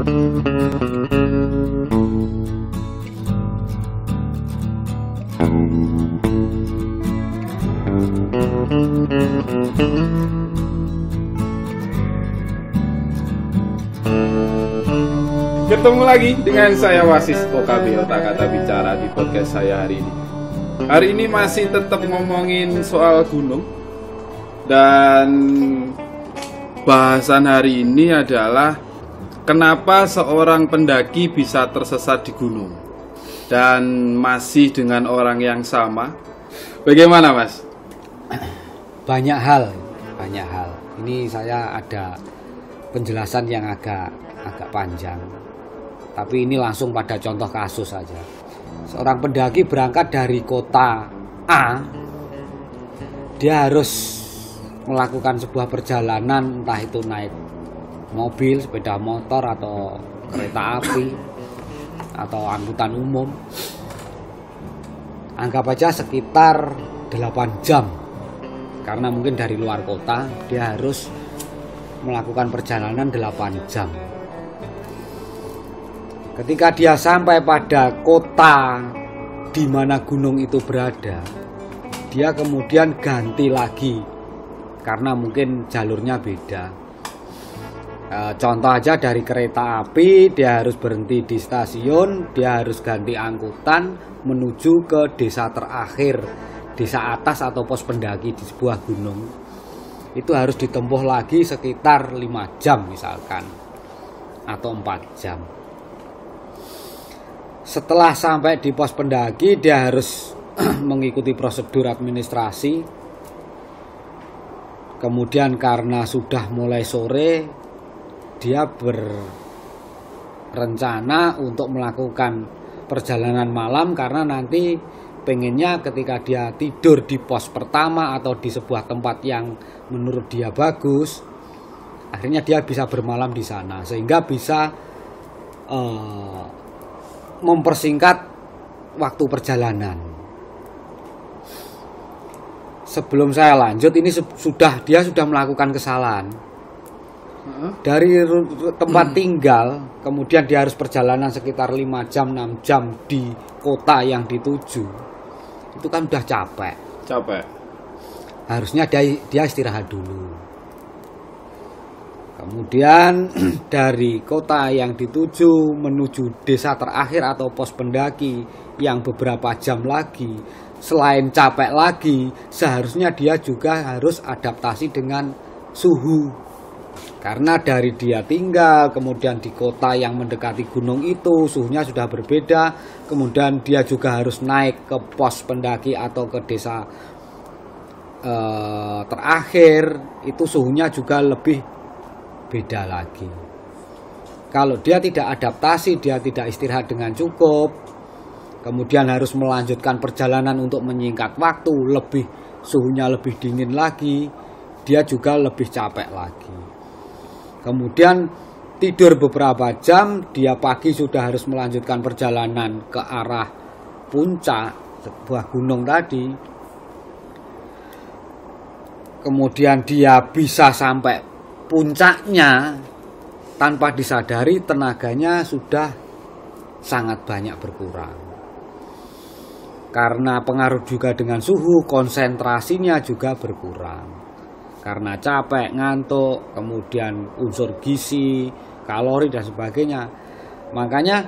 Ketemu lagi dengan saya Wasis OKB Otak Kata Bicara di podcast saya hari ini. Hari ini masih tetap ngomongin soal gunung. Dan bahasan hari ini adalah kenapa seorang pendaki bisa tersesat di gunung. Dan masih dengan orang yang sama. Bagaimana, Mas? Banyak hal. Ini saya ada penjelasan yang agak panjang. Tapi ini langsung pada contoh kasus saja. Seorang pendaki berangkat dari kota A. Dia harus melakukan sebuah perjalanan, entah itu naik mobil, sepeda motor, atau kereta api, atau angkutan umum. Anggap aja sekitar 8 jam. Karena mungkin dari luar kota, dia harus melakukan perjalanan 8 jam. Ketika dia sampai pada kota di mana gunung itu berada, dia kemudian ganti lagi karena mungkin jalurnya beda. Contoh aja dari kereta api, dia harus berhenti di stasiun, dia harus ganti angkutan menuju ke desa terakhir, desa atas atau pos pendaki di sebuah gunung. Itu harus ditempuh lagi sekitar 5 jam misalkan, atau 4 jam. Setelah sampai di pos pendaki, dia harus mengikuti prosedur administrasi. Kemudian karena sudah mulai sore, dia berencana untuk melakukan perjalanan malam karena nanti pengennya ketika dia tidur di pos pertama atau di sebuah tempat yang menurut dia bagus, akhirnya dia bisa bermalam di sana sehingga bisa mempersingkat waktu perjalanan. Sebelum saya lanjut, ini dia sudah melakukan kesalahan. Dari tempat tinggal, kemudian dia harus perjalanan sekitar 5 jam, 6 jam di kota yang dituju. Itu kan udah capek. Harusnya dia istirahat dulu. Kemudian dari kota yang dituju menuju desa terakhir atau pos pendaki yang beberapa jam lagi, selain capek lagi, seharusnya dia juga harus adaptasi dengan suhu. Karena dari dia tinggal, kemudian di kota yang mendekati gunung itu suhunya sudah berbeda. Kemudian dia juga harus naik ke pos pendaki atau ke desa terakhir, itu suhunya juga lebih beda lagi. Kalau dia tidak adaptasi, dia tidak istirahat dengan cukup, kemudian harus melanjutkan perjalanan untuk menyingkat waktu, suhunya lebih dingin lagi, dia juga lebih capek lagi. Kemudian tidur beberapa jam, dia pagi sudah harus melanjutkan perjalanan ke arah puncak sebuah gunung tadi. Kemudian dia bisa sampai puncaknya tanpa disadari tenaganya sudah sangat banyak berkurang. Karena pengaruh juga dengan suhu, konsentrasinya juga berkurang. Karena capek, ngantuk, kemudian unsur gizi, kalori dan sebagainya. Makanya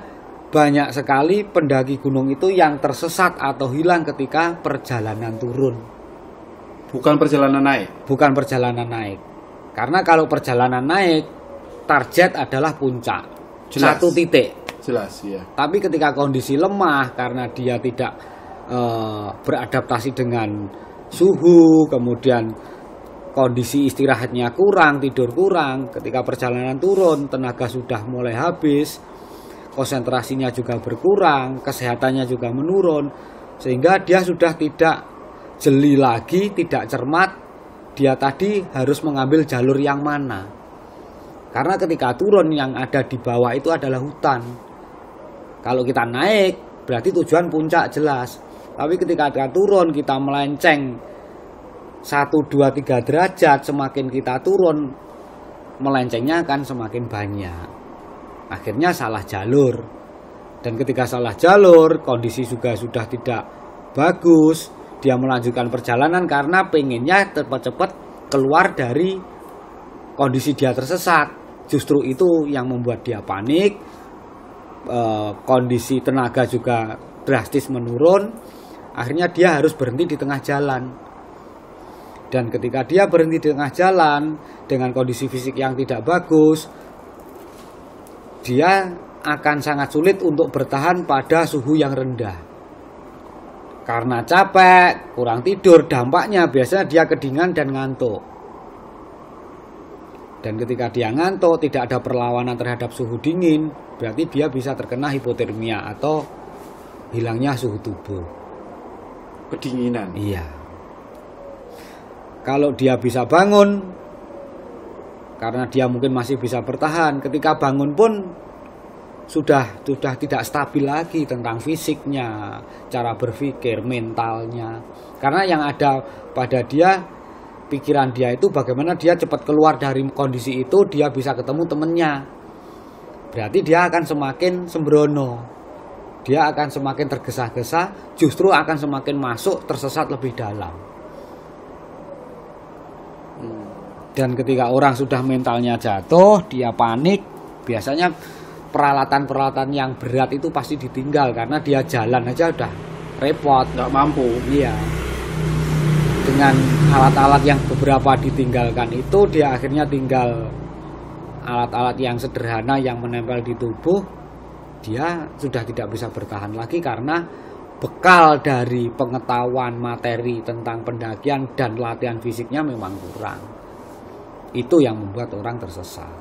banyak sekali pendaki gunung itu yang tersesat atau hilang ketika perjalanan turun. Bukan perjalanan naik. Karena kalau perjalanan naik, target adalah puncak. Jelas. Satu titik. Jelas, ya. Tapi ketika kondisi lemah, karena dia tidak beradaptasi dengan suhu, kemudian kondisi istirahatnya kurang, tidur kurang, ketika perjalanan turun, tenaga sudah mulai habis, konsentrasinya juga berkurang, kesehatannya juga menurun, sehingga dia sudah tidak jeli lagi, tidak cermat, dia tadi harus mengambil jalur yang mana. Karena ketika turun yang ada di bawah itu adalah hutan. Kalau kita naik berarti tujuan puncak jelas. Tapi ketika kita turun, kita melenceng 1, 2, 3 derajat, semakin kita turun melencengnya akan semakin banyak. akhirnya salah jalur. Dan ketika salah jalur, kondisi juga sudah tidak bagus, dia melanjutkan perjalanan karena pengennya cepat-cepat keluar dari kondisi dia tersesat. Justru itu yang membuat dia panik. Kondisi tenaga juga drastis menurun. Akhirnya dia harus berhenti di tengah jalan. Dan ketika dia berhenti di tengah jalan dengan kondisi fisik yang tidak bagus, dia akan sangat sulit untuk bertahan pada suhu yang rendah. Karena capek, kurang tidur, dampaknya biasanya dia kedinginan dan ngantuk. Dan ketika dia ngantuk, tidak ada perlawanan terhadap suhu dingin, berarti dia bisa terkena hipotermia atau hilangnya suhu tubuh. Kedinginan. Iya. Kalau dia bisa bangun, karena dia mungkin masih bisa bertahan, ketika bangun pun sudah tidak stabil lagi tentang fisiknya, cara berpikir, mentalnya. Karena yang ada pada dia, pikiran dia itu bagaimana dia cepat keluar dari kondisi itu, dia bisa ketemu temennya. Berarti dia akan semakin sembrono, dia akan semakin tergesa-gesa, justru akan semakin masuk tersesat lebih dalam. Dan ketika orang sudah mentalnya jatuh, dia panik, biasanya peralatan-peralatan yang berat itu pasti ditinggal karena dia jalan aja udah repot, nggak mampu. Iya. Dengan alat-alat yang beberapa ditinggalkan itu, dia akhirnya tinggal alat-alat yang sederhana yang menempel di tubuh. Dia sudah tidak bisa bertahan lagi karena bekal dari pengetahuan materi tentang pendakian dan latihan fisiknya memang kurang. Itu yang membuat orang tersesat.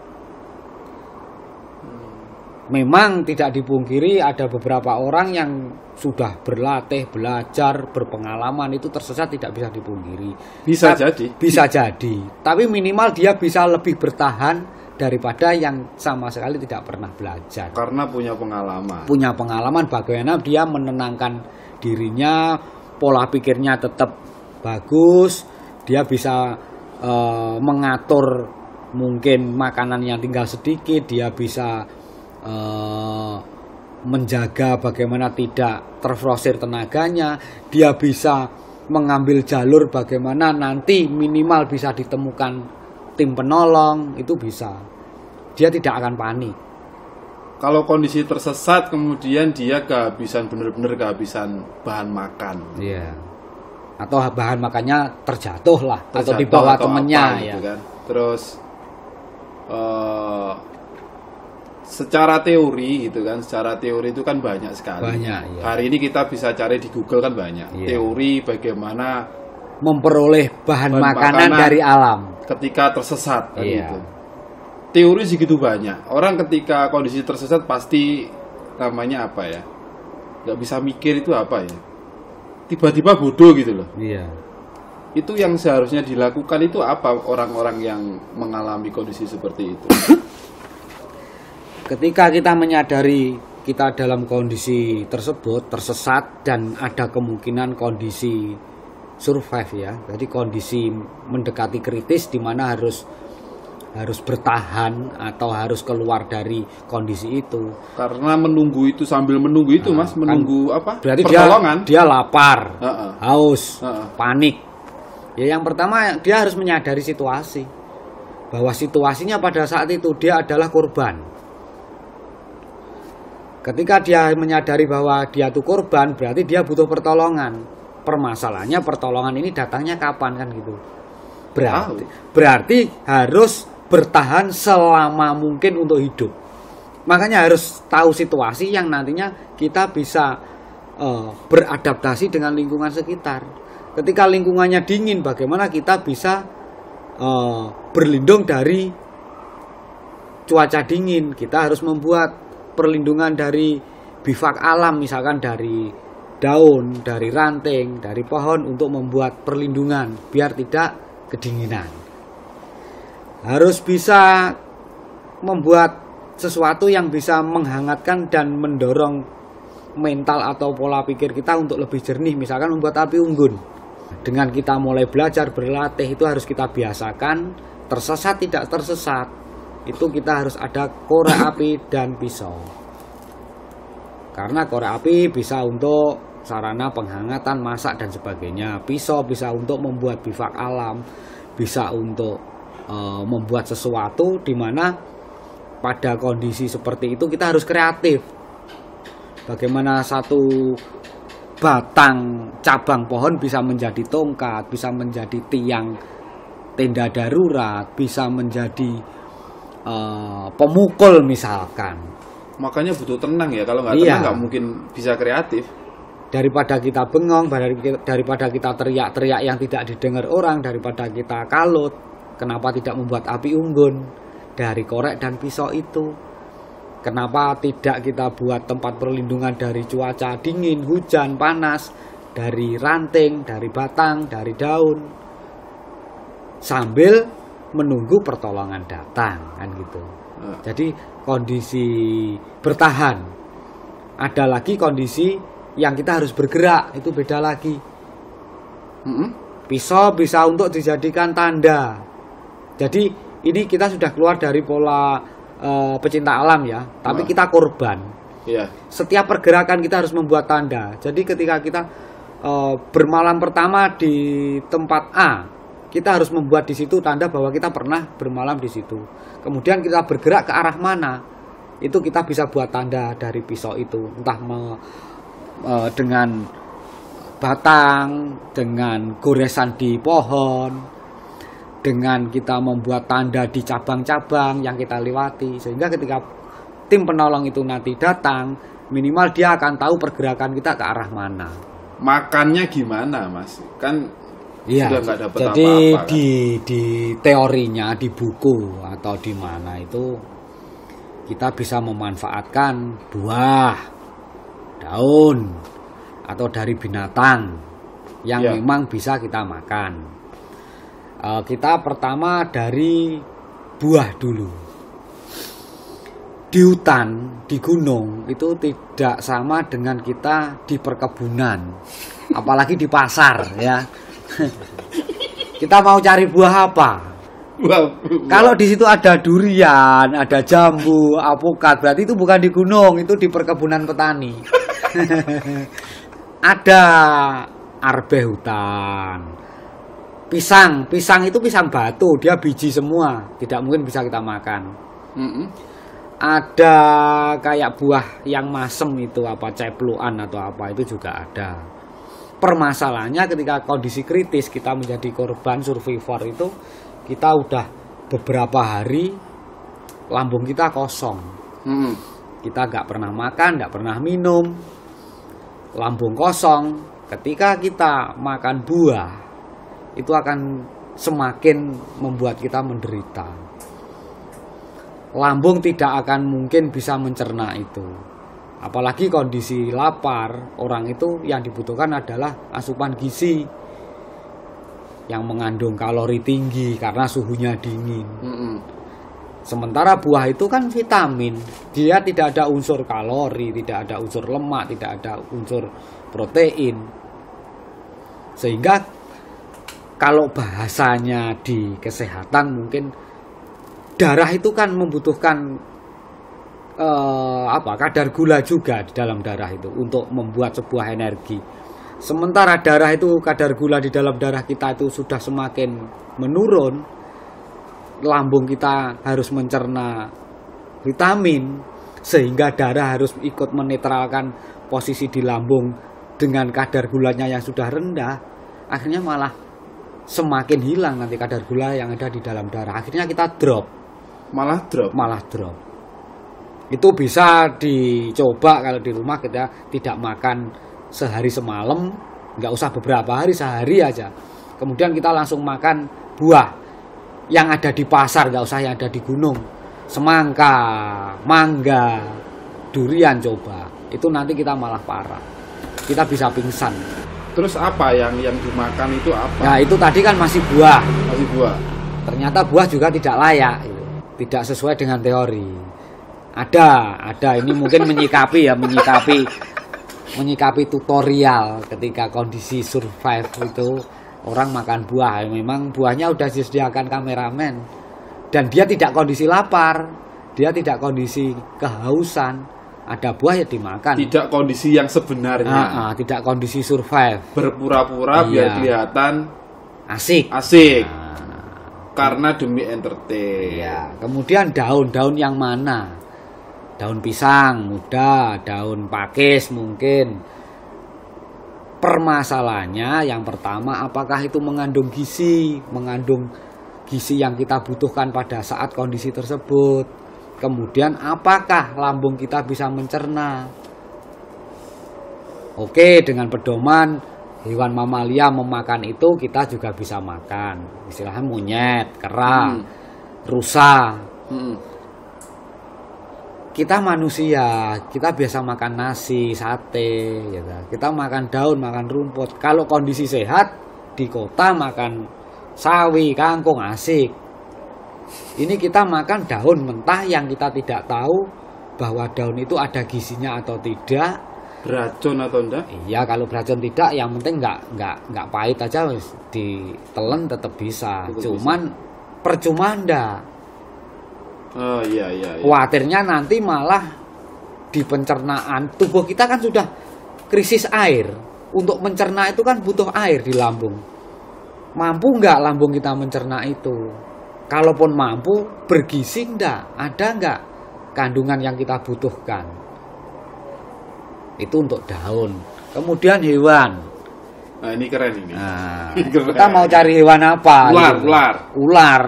Memang tidak dipungkiri ada beberapa orang yang sudah berlatih, belajar, berpengalaman itu tersesat, tidak bisa dipungkiri. Bisa jadi. Bisa jadi. Tapi minimal dia bisa lebih bertahan daripada yang sama sekali tidak pernah belajar. Karena punya pengalaman. Punya pengalaman bagaimana dia menenangkan dirinya, pola pikirnya tetap bagus, dia bisa mengatur mungkin makanan yang tinggal sedikit, dia bisa menjaga bagaimana tidak terfrosir tenaganya, dia bisa mengambil jalur bagaimana nanti minimal bisa ditemukan tim penolong, itu bisa. Dia tidak akan panik. Kalau kondisi tersesat kemudian dia kehabisan, benar-benar kehabisan bahan makan. Iya. Atau bahan makannya terjatuh lah, atau dibawa temennya ya. Gitu kan. Terus secara teori gitu kan, secara teori itu kan banyak sekali. Banyak, iya. Hari ini kita bisa cari di Google kan banyak. Iya. Teori bagaimana memperoleh bahan makanan dari alam ketika tersesat kan iya. Gitu. Teori segitu banyak. Orang ketika kondisi tersesat pasti namanya apa ya? Nggak bisa mikir itu apa ya? Tiba-tiba bodoh gitu loh. Iya. Itu yang seharusnya dilakukan itu apa orang-orang yang mengalami kondisi seperti itu? Ketika kita menyadari kita dalam kondisi tersebut tersesat dan ada kemungkinan kondisi survive ya, jadi kondisi mendekati kritis di mana harus bertahan atau harus keluar dari kondisi itu. Karena menunggu itu, sambil menunggu itu Mas, menunggu kan, apa? Berarti pertolongan. Dia lapar, haus, panik. Ya yang pertama dia harus menyadari situasi, bahwa situasinya pada saat itu dia adalah korban. Ketika dia menyadari bahwa dia itu korban, berarti dia butuh pertolongan. Permasalahannya pertolongan ini datangnya kapan kan gitu. Berarti harus bertahan selama mungkin untuk hidup. Makanya harus tahu situasi yang nantinya kita bisa beradaptasi dengan lingkungan sekitar. Ketika lingkungannya dingin, bagaimana kita bisa berlindung dari cuaca dingin? Kita harus membuat perlindungan dari bivak alam, misalkan dari daun, dari ranting, dari pohon untuk membuat perlindungan biar tidak kedinginan. Harus bisa membuat sesuatu yang bisa menghangatkan dan mendorong mental atau pola pikir kita untuk lebih jernih, misalkan membuat api unggun. Dengan kita mulai belajar berlatih itu harus kita biasakan tersesat tidak tersesat. itu kita harus ada korek api dan pisau. Karena korek api bisa untuk sarana penghangatan, masak dan sebagainya. Pisau bisa untuk membuat bivak alam, bisa untuk membuat sesuatu di mana pada kondisi seperti itu kita harus kreatif. Bagaimana satu batang cabang pohon bisa menjadi tongkat, bisa menjadi tiang tenda darurat, bisa menjadi pemukul misalkan. Makanya butuh tenang ya, kalau nggak tenang nggak mungkin bisa kreatif. Daripada kita bengong, daripada kita teriak-teriak yang tidak didengar orang, daripada kita kalut, kenapa tidak membuat api unggun dari korek dan pisau itu? Kenapa tidak kita buat tempat perlindungan dari cuaca dingin, hujan, panas, dari ranting, dari batang, dari daun, sambil menunggu pertolongan datang, kan gitu. Jadi kondisi bertahan. Ada lagi kondisi yang kita harus bergerak, itu beda lagi. Pisau bisa untuk dijadikan tanda. Jadi ini kita sudah keluar dari pola pecinta alam ya, tapi kita korban. Setiap pergerakan kita harus membuat tanda. Jadi ketika kita bermalam pertama di tempat A, kita harus membuat di situ tanda bahwa kita pernah bermalam di situ. Kemudian kita bergerak ke arah mana, itu kita bisa buat tanda dari pisau itu, entah dengan batang, dengan goresan di pohon, dengan kita membuat tanda di cabang-cabang yang kita lewati, sehingga ketika tim penolong itu nanti datang, minimal dia akan tahu pergerakan kita ke arah mana. Makannya gimana, Mas? Kan iya, sudah nggak dapat jadi apa-apa, kan? di teorinya, di buku atau di mana itu kita bisa memanfaatkan buah, daun, atau dari binatang yang memang bisa kita makan. Kita pertama dari buah dulu. Di hutan, di gunung itu tidak sama dengan kita di perkebunan, apalagi di pasar ya. Kita mau cari buah apa? Buah. Kalau di situ ada durian, ada jambu, alpukat, berarti itu bukan di gunung, itu di perkebunan petani. Ada arbe hutan. Pisang itu pisang batu, dia biji semua, tidak mungkin bisa kita makan. Ada kayak buah yang masem itu apa, cepluan atau apa, itu juga ada. Permasalahannya ketika kondisi kritis kita menjadi korban survivor itu, kita udah beberapa hari lambung kita kosong. Kita nggak pernah makan, nggak pernah minum, lambung kosong. Ketika kita makan buah, itu akan semakin membuat kita menderita. Lambung tidak akan mungkin bisa mencerna itu. Apalagi kondisi lapar, orang itu yang dibutuhkan adalah asupan gizi yang mengandung kalori tinggi karena suhunya dingin. Sementara buah itu kan vitamin, dia tidak ada unsur kalori, tidak ada unsur lemak, tidak ada unsur protein. Sehingga kalau bahasanya di kesehatan mungkin darah itu kan membutuhkan kadar gula juga di dalam darah itu untuk membuat sebuah energi. Sementara darah itu, kadar gula di dalam darah kita itu sudah semakin menurun, lambung kita harus mencerna vitamin, sehingga darah harus ikut menetralkan posisi di lambung dengan kadar gulanya yang sudah rendah. Akhirnya malah semakin hilang nanti kadar gula yang ada di dalam darah. Akhirnya kita drop. Malah drop. Itu bisa dicoba kalau di rumah kita tidak makan sehari semalam, nggak usah beberapa hari, sehari aja. Kemudian kita langsung makan buah yang ada di pasar, nggak usah yang ada di gunung. Semangka, mangga, durian coba. Itu nanti kita malah parah. Kita bisa pingsan. Terus apa yang dimakan itu apa? Nah itu tadi kan masih buah. Masih buah. Ternyata buah juga tidak layak, tidak sesuai dengan teori. Ada ini mungkin menyikapi tutorial ketika kondisi survive itu orang makan buah. Memang buahnya udah disediakan kameramen, Dan dia tidak kondisi lapar, dia tidak kondisi kehausan, ada buah ya dimakan. Tidak kondisi yang sebenarnya. Tidak kondisi survive. Berpura-pura biar kelihatan asik. Karena demi entertain. Ya. Kemudian daun-daun yang mana? Daun pisang muda, daun pakis mungkin. Permasalahannya yang pertama, apakah itu mengandung gizi yang kita butuhkan pada saat kondisi tersebut. Kemudian apakah lambung kita bisa mencerna. Oke, dengan pedoman hewan mamalia memakan itu, kita juga bisa makan. Istilahnya monyet, kera, rusa. Kita manusia, kita biasa makan nasi, sate, gitu. Kita makan daun, makan rumput. Kalau kondisi sehat, di kota makan sawi, kangkung, asik. Ini kita makan daun mentah yang kita tidak tahu bahwa daun itu ada gizinya atau tidak. Beracun atau enggak? Iya, kalau beracun tidak, yang penting nggak pahit aja, ditelan tetap bisa. Cuman percuma ndak. Oh iya. Khawatirnya nanti malah di pencernaan tubuh kita kan sudah krisis air. Untuk mencerna itu kan butuh air di lambung. Mampu nggak lambung kita mencerna itu? Kalaupun mampu, bergizi nggak? Ada nggak kandungan yang kita butuhkan? Itu untuk daun. Kemudian hewan. Nah ini keren ini. Kita mau cari hewan apa? Ular.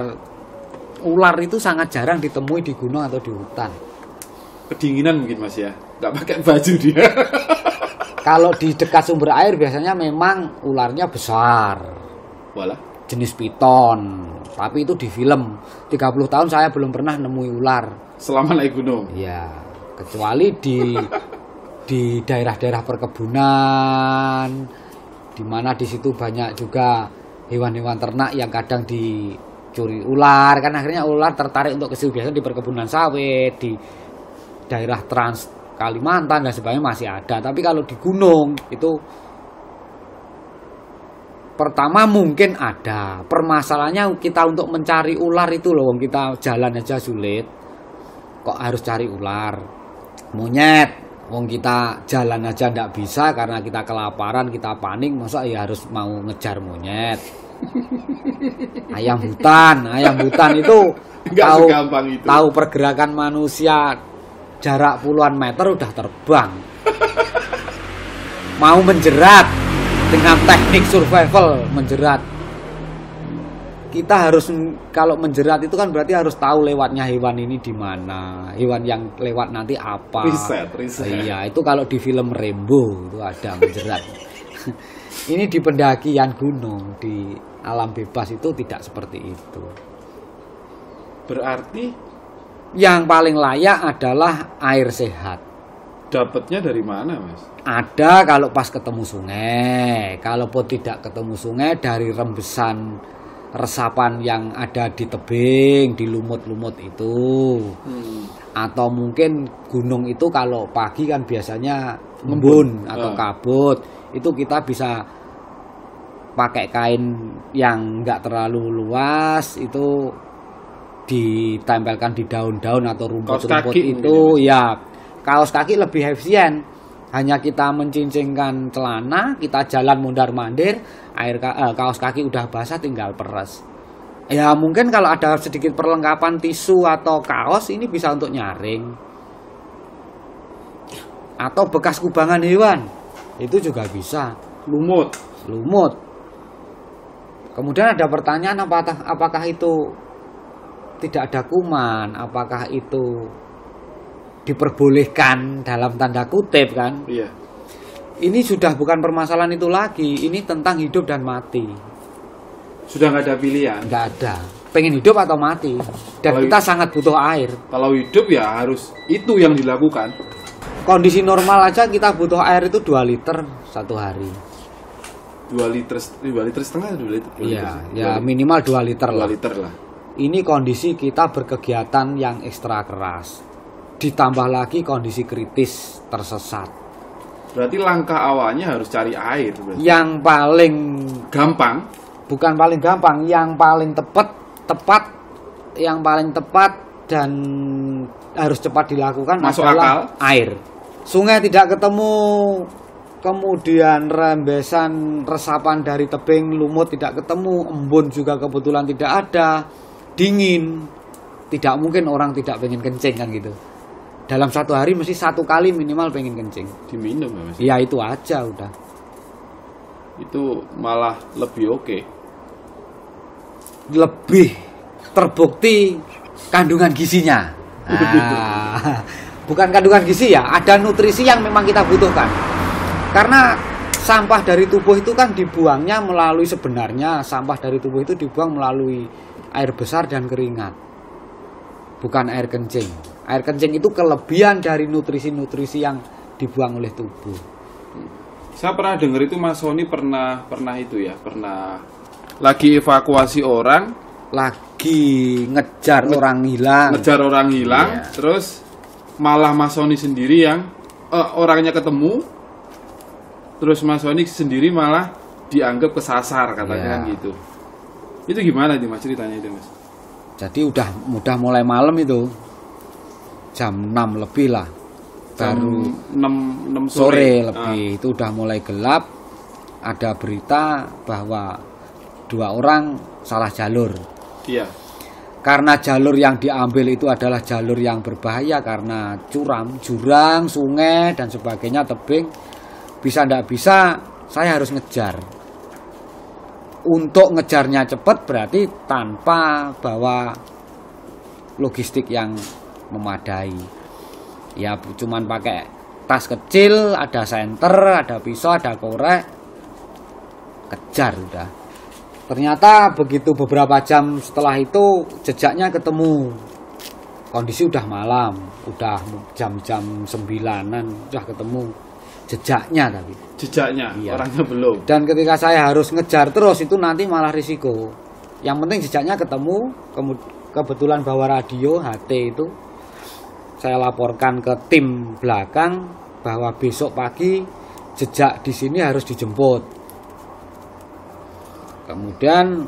Ular itu sangat jarang ditemui di gunung atau di hutan. Kedinginan mungkin Mas ya, nggak pakai baju dia. Kalau di dekat sumber air biasanya memang ularnya besar. Walah. Jenis piton. Tapi itu di film. 30 tahun saya belum pernah nemui ular. Selama naik gunung? Iya. Kecuali di daerah-daerah perkebunan, di mana di situ banyak juga hewan-hewan ternak yang kadang dicuri ular, kan akhirnya ular tertarik untuk ke situ. Biasanya di perkebunan sawit, di daerah Trans Kalimantan dan sebagainya masih ada. Tapi kalau di gunung itu pertama mungkin ada. Permasalahannya kita untuk mencari ular itu loh, kita jalan aja sulit. Kok harus cari ular? Monyet, wong kita jalan aja ndak bisa karena kita kelaparan, kita panik, masa ya harus mau ngejar monyet. Ayam hutan itu tahu pergerakan manusia jarak puluhan meter udah terbang. Mau menjerat dengan teknik survival menjerat. Kita harus, kalau menjerat itu kan berarti harus tahu lewatnya hewan ini di mana, hewan yang lewat nanti apa. Riset. Iya, itu kalau di film Rambo itu ada menjerat. Ini di pendakian gunung, di alam bebas itu tidak seperti itu. Berarti yang paling layak adalah air sehat. Dapatnya dari mana, Mas? Ada kalau pas ketemu sungai. Kalaupun tidak ketemu sungai, dari rembesan resapan yang ada di tebing, di lumut-lumut itu. Atau mungkin gunung itu kalau pagi kan biasanya embun atau kabut. Itu kita bisa pakai kain yang enggak terlalu luas, itu ditempelkan di daun-daun atau rumput-rumput itu ya. Kaos kaki lebih efisien. Hanya kita mencincingkan celana, kita jalan mondar-mandir, kaos kaki udah basah tinggal peres. Ya mungkin kalau ada sedikit perlengkapan tisu atau kaos, ini bisa untuk nyaring. Atau bekas kubangan hewan, itu juga bisa. Lumut. Kemudian ada pertanyaan, apakah itu tidak ada kuman, apakah itu diperbolehkan dalam tanda kutip kan? Iya. Ini sudah bukan permasalahan itu lagi, ini tentang hidup dan mati. Sudah nggak ada pilihan. Nggak ada. Pengen hidup atau mati. Dan kita sangat butuh air. Kalau hidup ya harus itu yang dilakukan. Kondisi normal aja kita butuh air itu 2 liter satu hari. 2 liter setengah 2 liter. Ya minimal 2 liter 2 lah. liter lah. Ini kondisi kita berkegiatan yang ekstra keras. Ditambah lagi kondisi kritis tersesat. Berarti langkah awalnya harus cari air. Berarti. Yang paling gampang, bukan paling gampang, yang paling tepat yang paling tepat dan harus cepat dilakukan Masuk adalah akal. air. Sungai tidak ketemu, kemudian rembesan resapan dari tebing lumut tidak ketemu, embun juga kebetulan tidak ada, dingin. Tidak mungkin orang tidak pengen kencing kan gitu. Dalam satu hari mesti 1 kali minimal pengen kencing. Diminum ya Mas. Ya itu aja udah. Itu malah lebih oke. Lebih terbukti kandungan gizinya. Ah, bukan kandungan gizi ya, ada nutrisi yang memang kita butuhkan. Karena sampah dari tubuh itu kan dibuangnya melalui, sebenarnya sampah dari tubuh itu dibuang melalui air besar dan keringat. Bukan air kencing. Air kencing itu kelebihan dari nutrisi-nutrisi yang dibuang oleh tubuh. Saya pernah dengar itu Mas Sony pernah itu ya, pernah lagi evakuasi orang, Lagi ngejar orang hilang. Iya. Terus malah Mas Sony sendiri yang orangnya ketemu, terus Mas Sony sendiri malah dianggap kesasar katanya kan gitu. Itu gimana itu Mas ceritanya itu Mas? Jadi udah mulai malam itu. Jam 6 lebih lah. Baru 6 sore lebih itu udah mulai gelap. Ada berita bahwa 2 orang salah jalur. Iya. Karena jalur yang diambil itu adalah jalur yang berbahaya karena curam, jurang, sungai dan sebagainya, tebing. Bisa ndak bisa saya harus ngejar. Untuk ngejarnya cepat berarti tanpa bawa logistik yang memadai. Ya cuman pakai tas kecil, ada senter, ada pisau, ada korek, kejar udah. Ternyata begitu beberapa jam setelah itu jejaknya ketemu. Kondisi udah malam, udah jam-jam 9-an udah ketemu jejaknya tapi. Jejaknya, Iya. orangnya belum. Dan ketika saya harus ngejar terus itu nanti malah risiko. Yang penting jejaknya ketemu, kebetulan bawa radio HT itu. Saya laporkan ke tim belakang bahwa besok pagi jejak di sini harus dijemput. Kemudian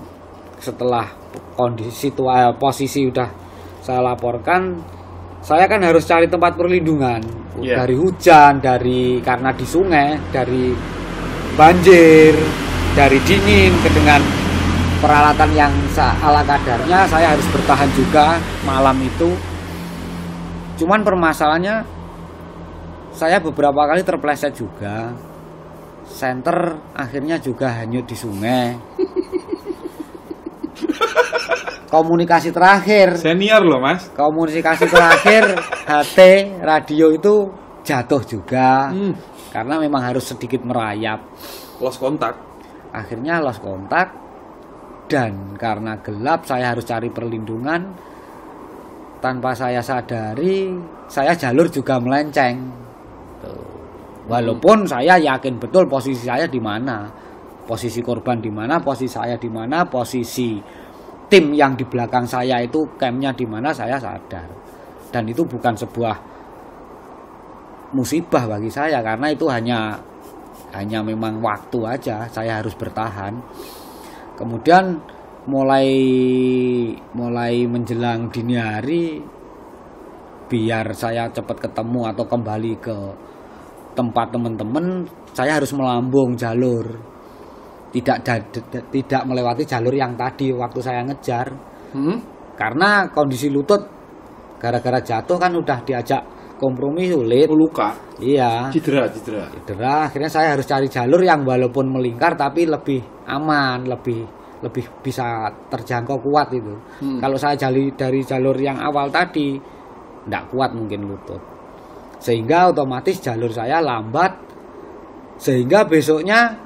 setelah posisi udah saya laporkan, saya kan harus cari tempat perlindungan dari hujan, karena di sungai, dari banjir, dari dingin, dengan peralatan yang ala kadarnya saya harus bertahan juga malam itu. Cuman permasalahannya saya beberapa kali terpleset juga. Senter akhirnya juga hanyut di sungai. Komunikasi terakhir, Senior loh Mas. komunikasi terakhir HT radio itu jatuh juga. Karena memang harus sedikit merayap. Lost kontak. Akhirnya lost kontak. Dan karena gelap saya harus cari perlindungan. Tanpa saya sadari, saya jalur juga melenceng. Tuh. Walaupun saya yakin betul posisi saya di mana, posisi korban di mana, posisi saya di mana, posisi tim yang di belakang saya itu campnya di mana, saya sadar. Dan itu bukan sebuah musibah bagi saya karena itu hanya memang waktu aja, saya harus bertahan. Kemudian mulai menjelang dini hari, biar saya cepat ketemu atau kembali ke tempat teman-teman, saya harus melambung jalur, tidak melewati jalur yang tadi waktu saya ngejar. Karena kondisi lutut gara-gara jatuh kan udah diajak kompromi sulit. Luka. Iya. Cedera. Akhirnya saya harus cari jalur yang walaupun melingkar tapi lebih aman, lebih bisa terjangkau, kuat itu. Kalau saya dari jalur yang awal tadi tidak kuat mungkin lutut, sehingga otomatis jalur saya lambat, sehingga besoknya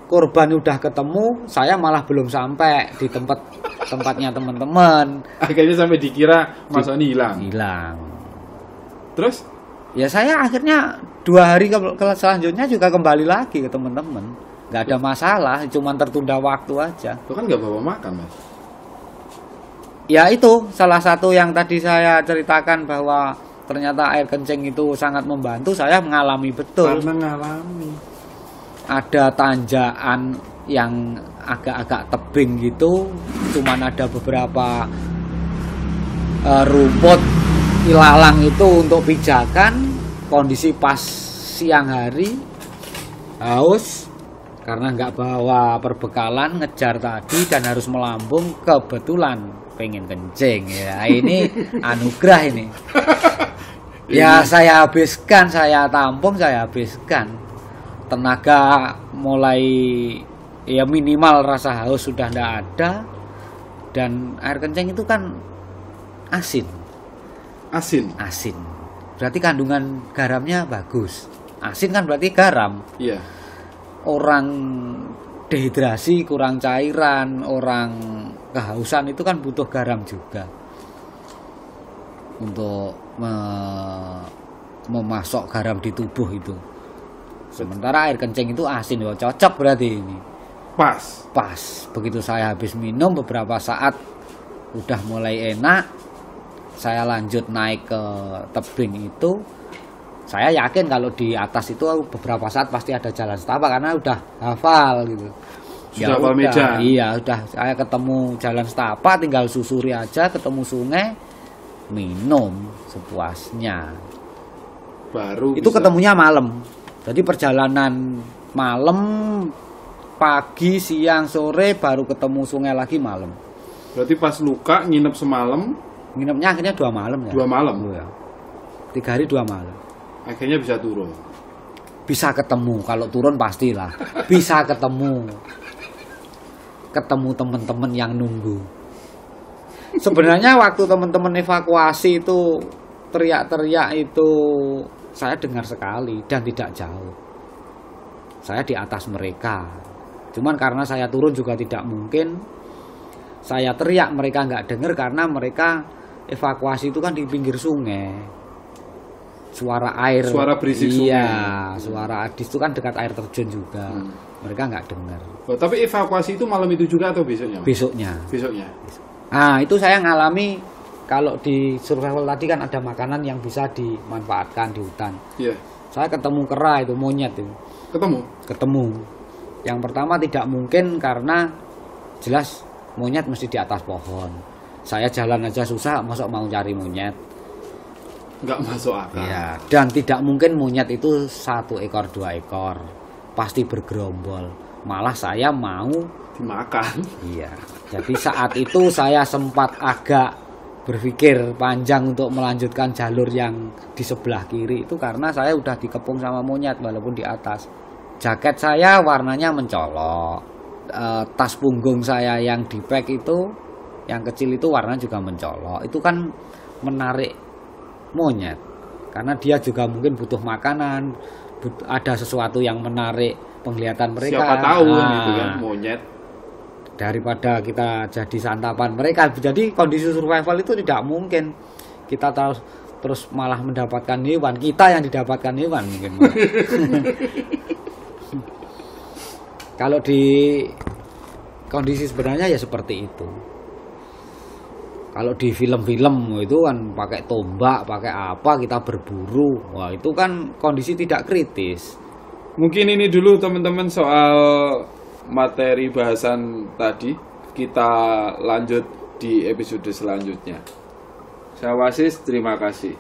korban udah ketemu, saya malah belum sampai di tempatnya teman-teman. Akhirnya sampai dikira Mas Sony hilang. Terus? Ya saya akhirnya 2 hari selanjutnya juga kembali lagi ke teman-teman. Nggak ada masalah, cuma tertunda waktu aja. Itu kan nggak bawa makan Mas. Ya itu salah satu yang tadi saya ceritakan bahwa ternyata air kencing itu sangat membantu. Saya mengalami betul. Karena ngalami. Ada tanjakan yang agak-agak tebing gitu, cuman ada beberapa rumput ilalang itu untuk pijakan, kondisi pas siang hari haus karena nggak bawa perbekalan, ngejar tadi dan harus melambung, kebetulan pengen kencing ya, ini anugerah ini. Ya saya habiskan, saya tampung, saya habiskan. Tenaga mulai ya minimal rasa haus sudah tidak ada. Dan air kencing itu kan asin. Asin. Berarti kandungan garamnya bagus. Asin kan berarti garam. Iya. Orang dehidrasi, kurang cairan, orang kehausan itu kan butuh garam juga untuk memasok garam di tubuh itu. Sementara air kencing itu asin, ya cocok berarti ini. Pas. Begitu saya habis minum beberapa saat udah mulai enak, saya lanjut naik ke tebing itu. Saya yakin kalau di atas itu beberapa saat pasti ada jalan setapak karena udah hafal gitu. Sudah hafal meja. Iya, udah saya ketemu jalan setapak, tinggal susuri aja, ketemu sungai, minum sepuasnya. Baru itu bisa. Ketemunya malam. Jadi perjalanan malam, pagi, siang, sore, baru ketemu sungai lagi malam. Berarti pas luka nginep semalam. Nginepnya akhirnya 2 malam ya. 2 malam. Ya. 3 hari 2 malam. Akhirnya bisa turun. Bisa ketemu, kalau turun pastilah. Bisa ketemu teman-teman yang nunggu. Sebenarnya waktu teman-teman evakuasi itu teriak-teriak itu saya dengar sekali dan tidak jauh. Saya di atas mereka. Cuman karena saya turun juga tidak mungkin. Saya teriak mereka nggak dengar karena mereka evakuasi itu kan di pinggir sungai. Suara air. Suara berisik sungai. Iya, suara adis itu kan dekat air terjun juga. Mereka nggak dengar. Oh, tapi evakuasi itu malam itu juga atau besoknya? Besoknya. Nah, itu saya ngalami kalau di survival tadi kan ada makanan yang bisa dimanfaatkan di hutan. Iya. Saya ketemu kera itu, monyet itu. Ketemu. Yang pertama tidak mungkin karena jelas monyet mesti di atas pohon. Saya jalan aja susah, masuk mau cari monyet. Nggak masuk akal. Ya, dan tidak mungkin monyet itu 1 ekor 2 ekor. Pasti bergerombol. Malah saya mau dimakan. Iya. Jadi saat itu saya sempat agak berpikir panjang untuk melanjutkan jalur yang di sebelah kiri itu karena saya udah dikepung sama monyet walaupun di atas. Jaket saya warnanya mencolok. Tas punggung saya yang di pack itu yang kecil itu warnanya juga mencolok. Itu kan menarik monyet karena dia juga mungkin butuh makanan, ada sesuatu yang menarik penglihatan mereka. Siapa tahu gitu kan monyet. Daripada kita jadi santapan mereka. Jadi kondisi survival itu tidak mungkin kita terus malah mendapatkan hewan, kita yang didapatkan hewan mungkin. Kalau di kondisi sebenarnya ya seperti itu. Kalau di film-film itu kan pakai tombak, pakai apa kita berburu. Wah, itu kan kondisi tidak kritis. Mungkin ini dulu teman-teman soal materi bahasan tadi. Kita lanjut di episode selanjutnya. Saya Wasis, terima kasih.